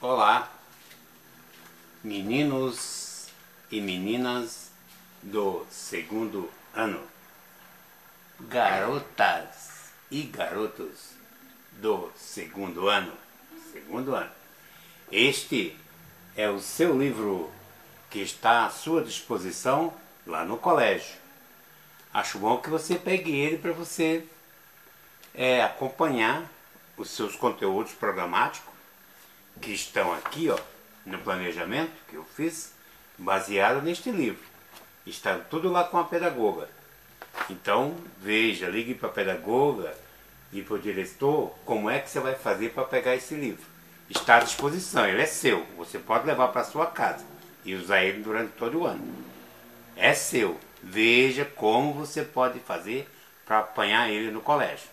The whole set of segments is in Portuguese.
Olá, meninos e meninas do segundo ano, garotas e garotos do segundo ano. Este é o seu livro que está à sua disposição lá no colégio. Acho bom que você pegue ele para você acompanhar os seus conteúdos programáticos que estão aqui, ó, no planejamento que eu fiz, baseado neste livro. Está tudo lá com a pedagoga. Então, veja, ligue para a pedagoga e para o diretor como é que você vai fazer para pegar esse livro. Está à disposição, ele é seu. Você pode levar para sua casa e usar ele durante todo o ano. É seu. Veja como você pode fazer para apanhar ele no colégio.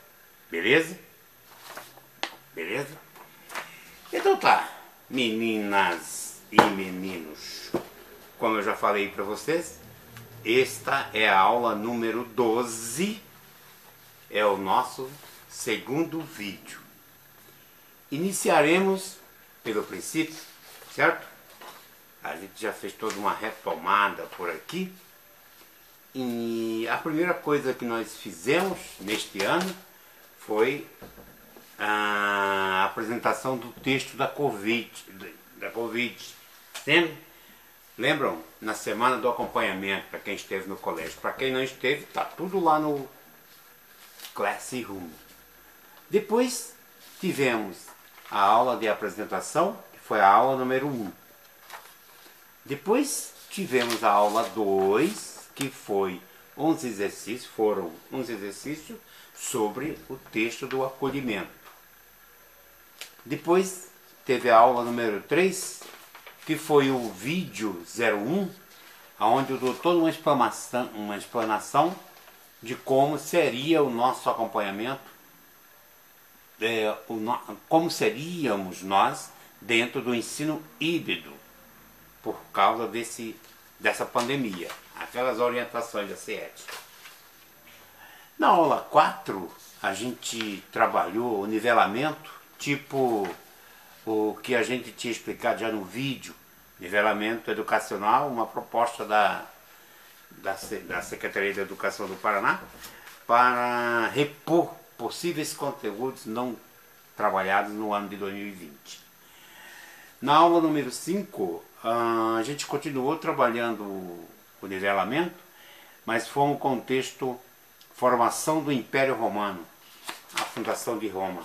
Beleza? Beleza? Então tá, meninas e meninos, como eu já falei para vocês, esta é a aula número 12, é o nosso segundo vídeo. Iniciaremos pelo princípio, certo? A gente já fez toda uma retomada por aqui. E a primeira coisa que nós fizemos neste ano foi a apresentação do texto da Covid. Lembram? Na semana do acompanhamento, para quem esteve no colégio. Para quem não esteve, está tudo lá no Classroom. Depois tivemos a aula de apresentação, que foi a aula número 1. Depois tivemos a aula 2, que foi foram uns exercícios sobre o texto do acolhimento. Depois teve a aula número 3, que foi o vídeo 01, onde eu dou toda uma explanação de como seria o nosso acompanhamento, como seríamos nós dentro do ensino híbrido, por causa dessa pandemia, aquelas orientações da CET. Na aula 4, a gente trabalhou o nivelamento, tipo o que a gente tinha explicado já no vídeo, nivelamento educacional, uma proposta da Secretaria de Educação do Paraná para repor possíveis conteúdos não trabalhados no ano de 2020. Na aula número 5, a gente continuou trabalhando o nivelamento, mas fomos com o texto Formação do Império Romano, a fundação de Roma.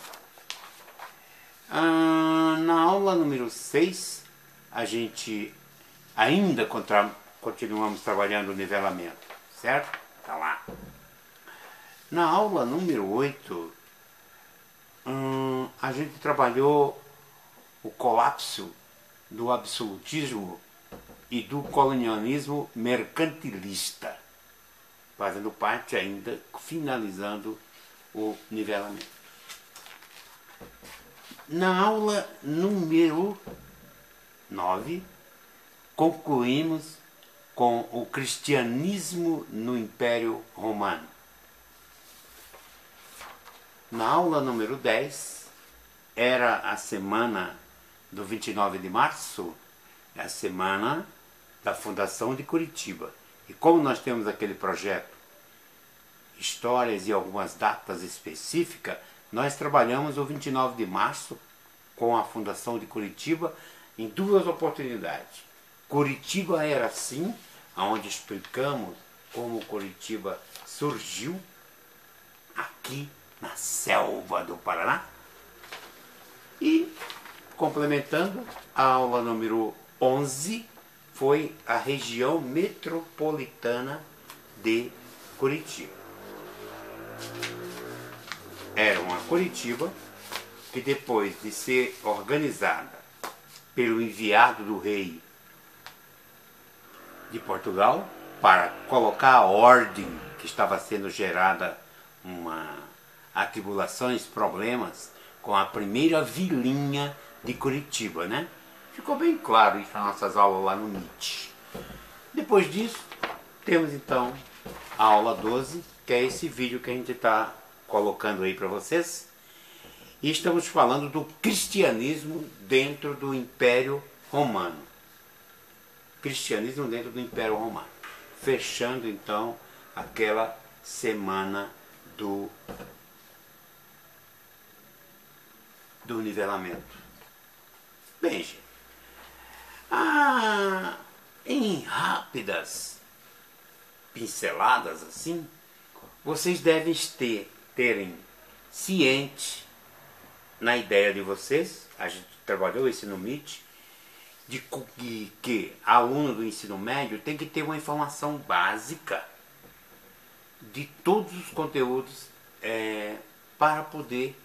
Na aula número 6, a gente ainda continuamos trabalhando o nivelamento, certo? Tá lá. Na aula número 8, a gente trabalhou o colapso do absolutismo e do colonialismo mercantilista, fazendo parte ainda, finalizando o nivelamento. Na aula número 9, concluímos com o cristianismo no Império Romano. Na aula número 10, era a semana do 29 de março, é a semana da Fundação de Curitiba. E como nós temos aquele projeto, histórias e algumas datas específicas, nós trabalhamos o 29 de março com a Fundação de Curitiba em 2 oportunidades. Curitiba era assim, onde explicamos como Curitiba surgiu aqui na selva do Paraná. E, complementando, a aula número 11 foi a região metropolitana de Curitiba. Era uma Curitiba que, depois de ser organizada pelo enviado do rei de Portugal para colocar a ordem que estava sendo gerada, atribulações, problemas com a primeira vilinha de Curitiba, né? Ficou bem claro isso nas nossas aulas lá no NIT. Depois disso, temos então a aula 12, que é esse vídeo que a gente está colocando aí para vocês. E estamos falando do cristianismo dentro do Império Romano. Cristianismo dentro do Império Romano. Fechando então aquela semana do nivelamento. Bem, gente, em rápidas pinceladas assim, vocês devem terem ciente na ideia de vocês, a gente trabalhou isso no MIT, de que aluno do ensino médio tem que ter uma informação básica de todos os conteúdos para poder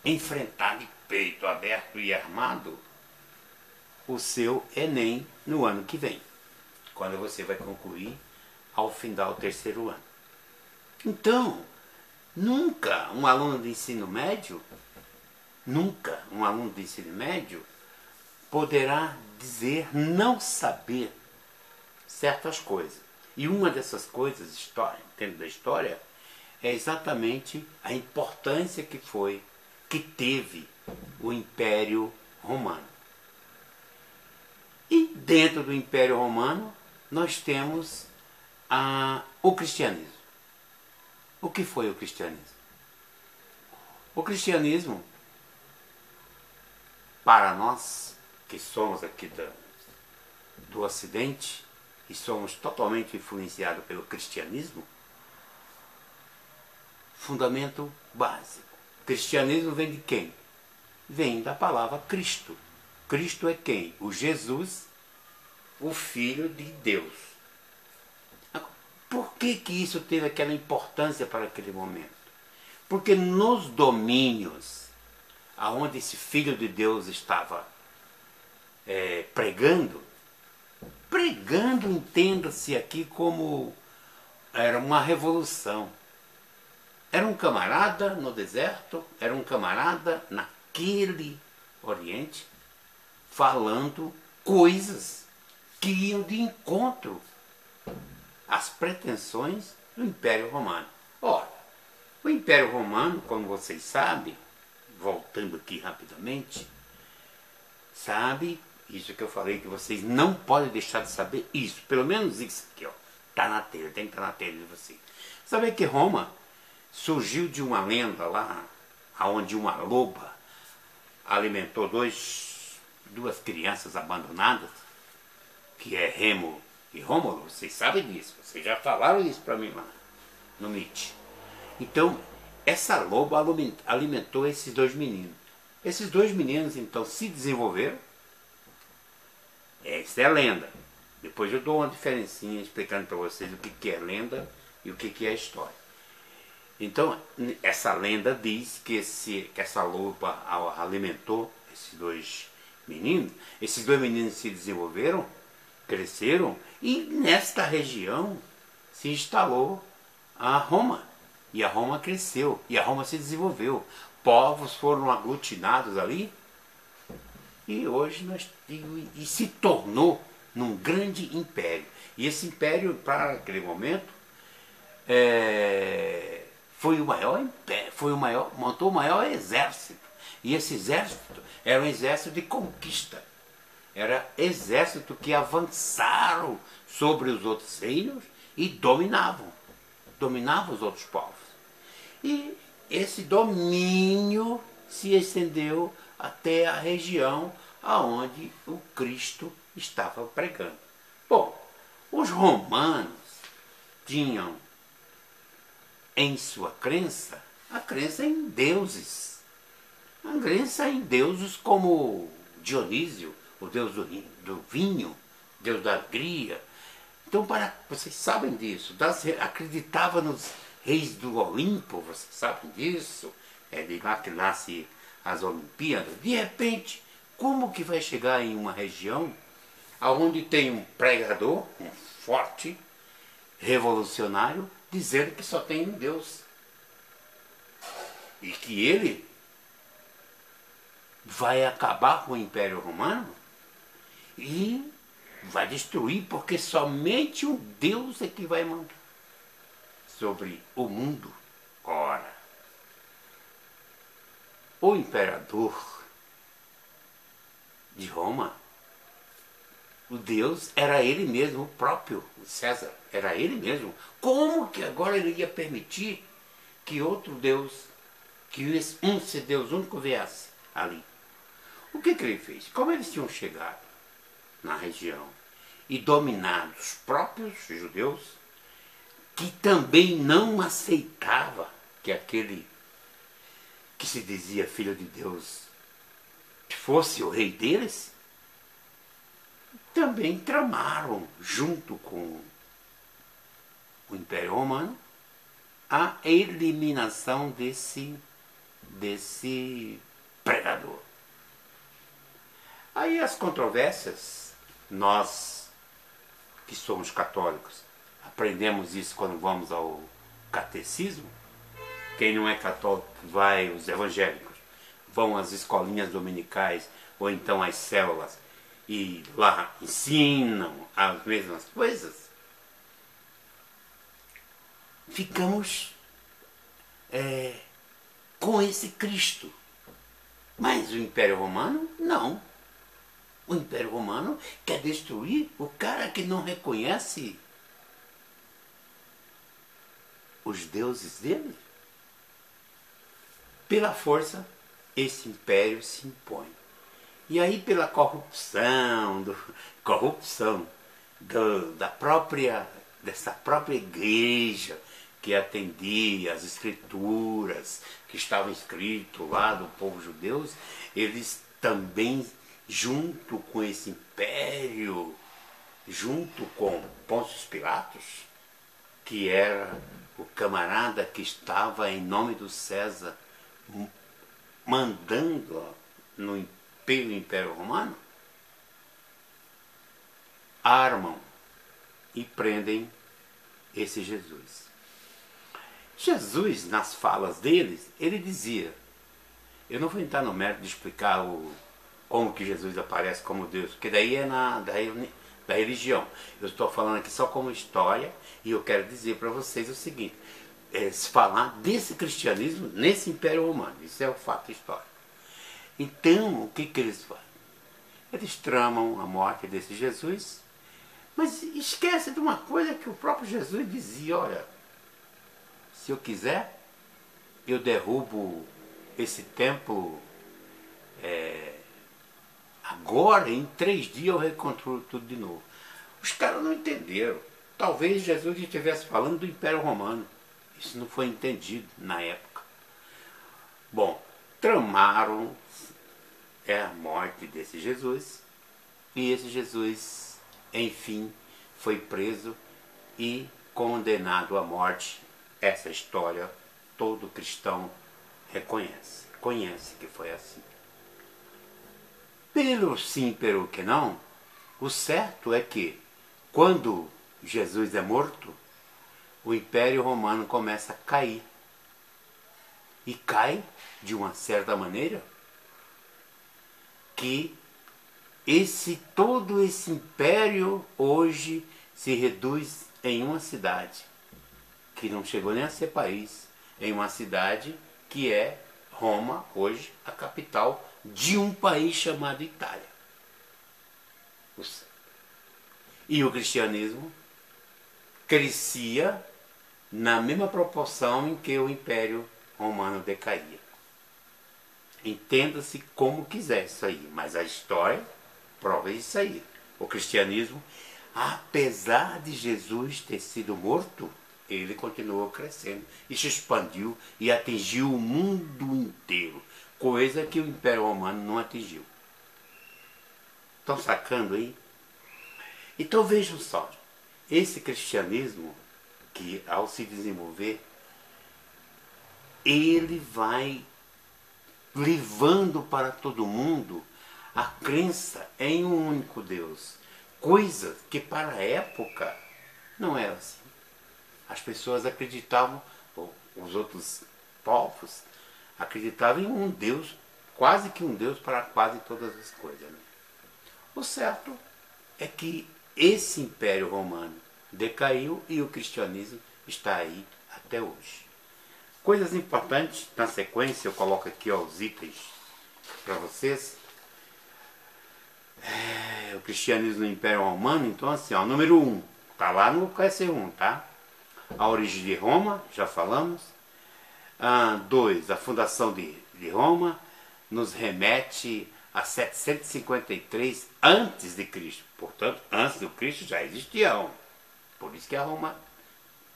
enfrentar de peito aberto e armado o seu Enem no ano que vem, quando você vai concluir ao final do terceiro ano. Então, nunca um aluno de ensino médio poderá dizer não saber certas coisas. E uma dessas coisas, dentro da história, é exatamente a importância que teve o Império Romano. E dentro do Império Romano nós temos o cristianismo. O que foi o cristianismo? O cristianismo, para nós que somos aqui do Ocidente e somos totalmente influenciados pelo cristianismo, fundamento básico. Cristianismo vem de quem? Vem da palavra Cristo. Cristo é quem? O Jesus, o Filho de Deus. Por que isso teve aquela importância para aquele momento? Porque nos domínios aonde esse Filho de Deus estava pregando, entenda-se aqui como era uma revolução. Era um camarada no deserto, era um camarada naquele Oriente, falando coisas que iam de encontro às pretensões do Império Romano. Ora, o Império Romano, como vocês sabem, voltando aqui rapidamente, sabe, isso que eu falei que vocês não podem deixar de saber isso, pelo menos isso aqui, ó, tá na telha, tem que estar na telha de vocês. Sabe que Roma surgiu de uma lenda lá, onde uma loba alimentou duas crianças abandonadas, que é Remo e Rômulo. Vocês sabem disso, vocês já falaram isso para mim lá no MIT. Então, essa loba alimentou esses dois meninos. Esses dois meninos, então, se desenvolveram. Essa é a lenda. Depois eu dou uma diferencinha explicando para vocês o que é lenda e o que é história. Então, essa lenda diz que essa loba alimentou esses dois meninos se desenvolveram, cresceram, e nesta região se instalou a Roma. E a Roma cresceu, e a Roma se desenvolveu. Povos foram aglutinados ali, e hoje e se tornou num grande império. E esse império, para aquele momento, foi o maior império, montou o maior exército. E esse exército era um exército de conquista. Era exército que avançaram sobre os outros reinos e dominavam os outros povos. E esse domínio se estendeu até a região aonde o Cristo estava pregando. Bom, os romanos tinham em sua crença a crença em deuses. A crença em deuses como Dionísio, o deus do vinho, deus da alegria. Então, vocês sabem disso, acreditava nos reis do Olimpo, vocês sabem disso, é de lá que nasce as Olimpíadas. De repente, como que vai chegar em uma região onde tem um pregador, um forte, revolucionário, dizendo que só tem um Deus? E que ele vai acabar com o Império Romano e vai destruir, porque somente um Deus é que vai mandar sobre o mundo. Ora, o imperador de Roma, o Deus, era ele mesmo, o próprio César, era ele mesmo. Como que agora ele ia permitir que outro Deus, que esse Deus único viesse ali? O que ele fez? Como eles tinham chegado na região e dominado os próprios judeus, que também não aceitava que aquele que se dizia filho de Deus fosse o rei deles, também tramaram, junto com o Império Romano, a eliminação desse pregador. Aí as controvérsias, nós que somos católicos, aprendemos isso quando vamos ao catecismo. Quem não é católico vai, os evangélicos, vão às escolinhas dominicais ou então às células e lá ensinam as mesmas coisas. Ficamos com esse Cristo. Mas o Império Romano, não. O Império Romano quer destruir o cara que não reconhece os deuses dele. Pela força, esse império se impõe. E aí, pela dessa própria igreja que atendia às escrituras que estavam escritas lá do povo judeu, eles também, junto com esse império, junto com Pôncio Pilatos, que era o camarada que estava em nome do César mandando pelo Império Romano, armam e prendem esse Jesus. Jesus, nas falas deles, ele dizia, eu não vou entrar no mérito de explicar como que Jesus aparece como Deus, porque daí é da religião. Eu estou falando aqui só como história e eu quero dizer para vocês o seguinte, se falar desse cristianismo nesse Império Romano, isso é o fato histórico. Então, o que eles fazem? Eles tramam a morte desse Jesus, mas esquece de uma coisa que o próprio Jesus dizia, olha, se eu quiser, eu derrubo esse templo agora, em 3 dias eu reconstruo tudo de novo. Os caras não entenderam. Talvez Jesus estivesse falando do Império Romano. Isso não foi entendido na época. Bom, tramaram a morte desse Jesus, e esse Jesus, enfim, foi preso e condenado à morte. Essa história todo cristão conhece que foi assim. Pelo sim, pelo que não, o certo é que, quando Jesus é morto, o Império Romano começa a cair. E cai de uma certa maneira que todo esse império hoje se reduz em uma cidade, que não chegou nem a ser país, em uma cidade que é Roma, hoje a capital de um país chamado Itália. E o cristianismo crescia na mesma proporção em que o Império Romano decaía. Entenda-se como quiser isso aí, mas a história prova isso aí. O cristianismo, apesar de Jesus ter sido morto, ele continuou crescendo e se expandiu e atingiu o mundo inteiro, coisa que o Império Romano não atingiu. Estão sacando aí? Então vejam só, esse cristianismo que, ao se desenvolver, ele vai levando para todo mundo a crença em um único Deus, coisa que para a época não era assim. As pessoas acreditavam, os outros povos acreditavam em um Deus, quase que um Deus para quase todas as coisas. Né? O certo é que esse Império Romano decaiu e o cristianismo está aí até hoje. Coisas importantes, na sequência eu coloco aqui, ó, os itens para vocês. O cristianismo no Império Romano, então assim, ó, número 1, tá lá no QS1, tá? A origem de Roma, já falamos. 2, a fundação de Roma nos remete a 753 antes de Cristo. Portanto, antes do Cristo já existia Roma. Por isso que a Roma,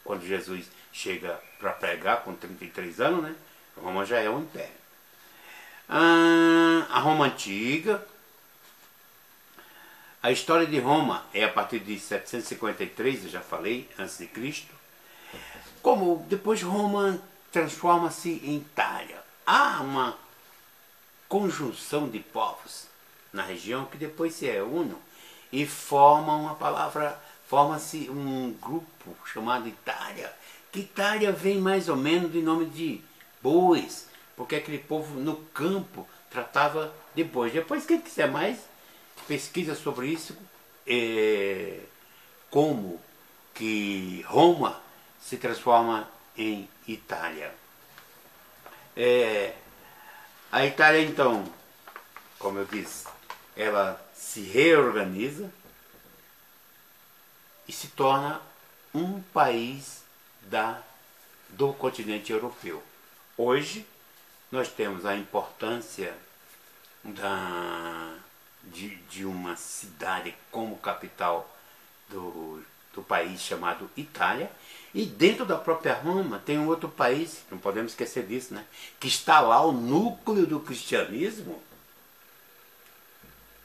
quando Jesus chega para pregar com 33 anos, né? Roma já é um império. A Roma antiga. A história de Roma é a partir de 753, eu já falei, antes de Cristo. Como depois Roma transforma-se em Itália. Há uma conjunção de povos na região que depois se reúnem e formam uma palavra, forma-se um grupo chamado Itália, que Itália vem mais ou menos de nome de bois, porque aquele povo no campo tratava de bois. Depois, quem quiser mais, pesquisa sobre isso, como que Roma se transforma em Itália. A Itália, então, como eu disse, ela se reorganiza e se torna um país do continente europeu. Hoje, nós temos a importância de uma cidade como capital do país chamado Itália, e dentro da própria Roma tem um outro país, não podemos esquecer disso, né? Que está lá o núcleo do cristianismo,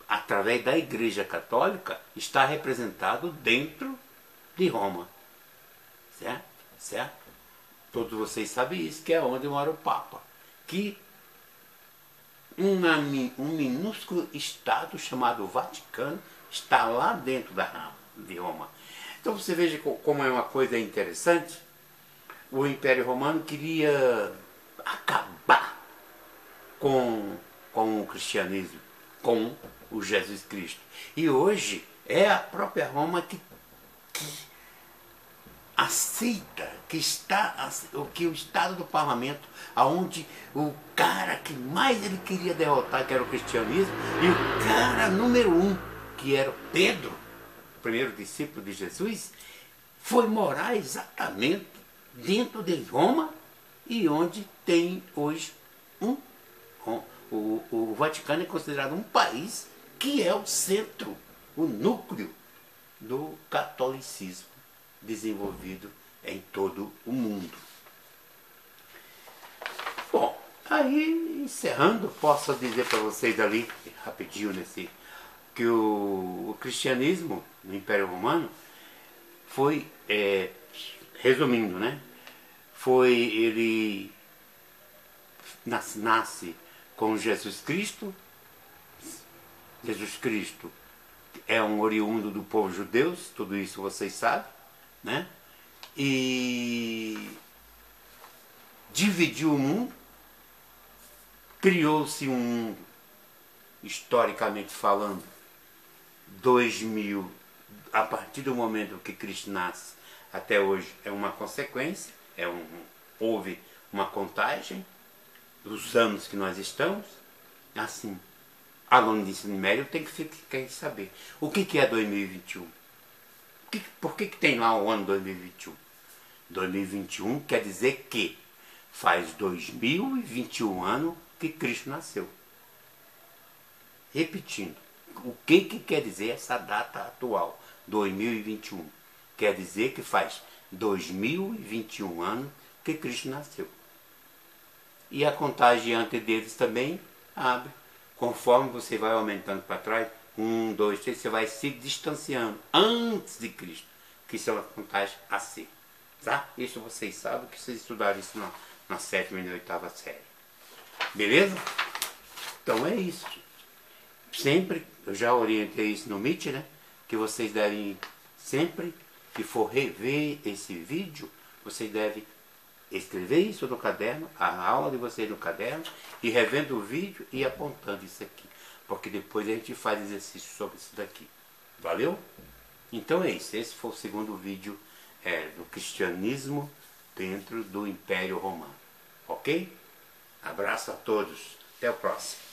através da Igreja Católica, está representado dentro de Roma. Certo? Certo? Todos vocês sabem isso, que é onde mora o Papa. Que um minúsculo estado chamado Vaticano está lá dentro de Roma. Então você veja como é uma coisa interessante. O Império Romano queria acabar com o cristianismo, com o Jesus Cristo. E hoje é a própria Roma que aceita, que o Estado do Parlamento, aonde o cara que mais ele queria derrotar, que era o cristianismo, e o cara número 1, que era Pedro, o primeiro discípulo de Jesus, foi morar exatamente dentro de Roma, e onde tem hoje o Vaticano é considerado um país que é o centro, o núcleo do catolicismo desenvolvido em todo o mundo. Bom, aí encerrando, posso dizer para vocês ali, rapidinho que o cristianismo no Império Romano foi, resumindo, né? Ele nasce com Jesus Cristo. Jesus Cristo é um oriundo do povo judeu, tudo isso vocês sabem, né? E dividiu o mundo, criou-se um mundo, historicamente falando, 2000, a partir do momento que Cristo nasce até hoje, é uma consequência, houve uma contagem dos anos que nós estamos. Assim, aluno de ensino médio tem que saber o que é 2021. Por que tem lá o ano 2021? 2021 quer dizer que faz 2021 anos que Cristo nasceu. Repetindo, o que quer dizer essa data atual, 2021? Quer dizer que faz 2021 anos que Cristo nasceu. E a contagem antes deles também abre. Conforme você vai aumentando para trás, 1, 2, 3, você vai se distanciando antes de Cristo, que são as contagens AC. Tá? Isso vocês sabem, que vocês estudaram isso na 7ª e 8ª série. Beleza? Então é isso. Sempre, eu já orientei isso no Meet, né? Que vocês devem, sempre que for rever esse vídeo, vocês devem escrever isso no caderno, a aula de vocês no caderno, e revendo o vídeo e apontando isso aqui. Porque depois a gente faz exercício sobre isso daqui. Valeu? Então é isso. Esse foi o segundo vídeo do cristianismo dentro do Império Romano. Ok? Abraço a todos. Até o próximo.